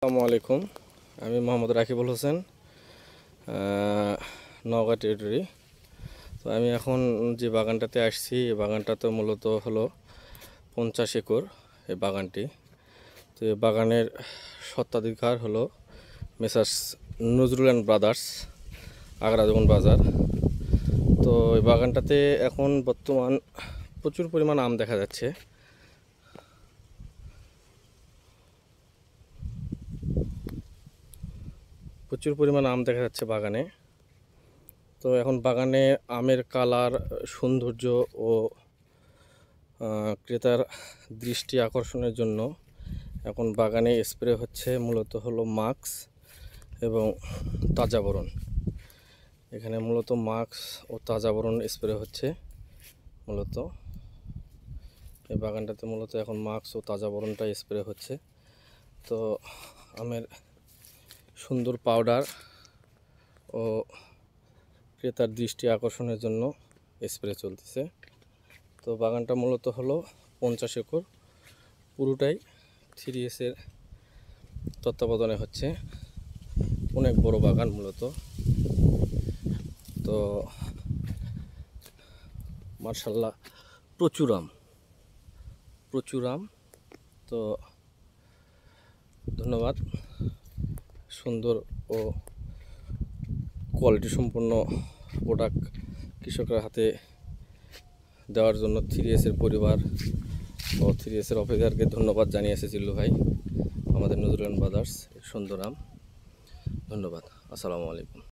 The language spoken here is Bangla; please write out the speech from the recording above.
আসসালামু আলাইকুম। আমি মোহাম্মদ রাকিবুল হোসেন, নওগাঁ টেরিটরি। তো আমি এখন যে বাগানটাতে আসছি, এই বাগানটা তো মূলত হলো 50 একর এই বাগানটি। তো এই বাগানের স্বত্বাধিকার হলো মেসার্স নজরুল অ্যান্ড ব্রাদার্স, আগ্রাজীবন বাজার। তো এই বাগানটাতে এখন বর্তমান প্রচুর পরিমাণ আম দেখা যাচ্ছে। প্রচুর পরিমাণ আম দেখা যাচ্ছে বাগানে। তো এখন বাগানে আমের কালার, সৌন্দর্য ও ক্রেতার দৃষ্টি আকর্ষণের জন্য এখন বাগানে স্প্রে হচ্ছে মূলত হলো মাস্ক এবং তাজাবরণ। এখানে মূলত মাস্ক ও তাজাবরণ স্প্রে হচ্ছে। মূলত এই বাগানটাতে মূলত এখন মাস্ক ও তাজাবরণটা স্প্রে হচ্ছে। তো আমের সুন্দর পাউডার ও ক্রেতার দৃষ্টি আকর্ষণের জন্য স্প্রে চলতেছে। তো বাগানটা মূলত হলো 50 একর, পুরোটাই 3S'ের তত্ত্বাবধানে হচ্ছে। অনেক বড় বাগান মূলত। তো মার্শাল্লাহ প্রচুর আম। তো ধন্যবাদ। সুন্দর ও কোয়ালিটি সম্পন্ন প্রোডাক্ট কৃষকরা হাতে দেওয়ার জন্য 3S'ের পরিবার ও 3S'ের অফিসারকে ধন্যবাদ জানিয়েছে জিল্লু ভাই, আমাদের নজরুল ব্রাদার্স সুন্দর আম। ধন্যবাদ। আসসালামু আলাইকুম।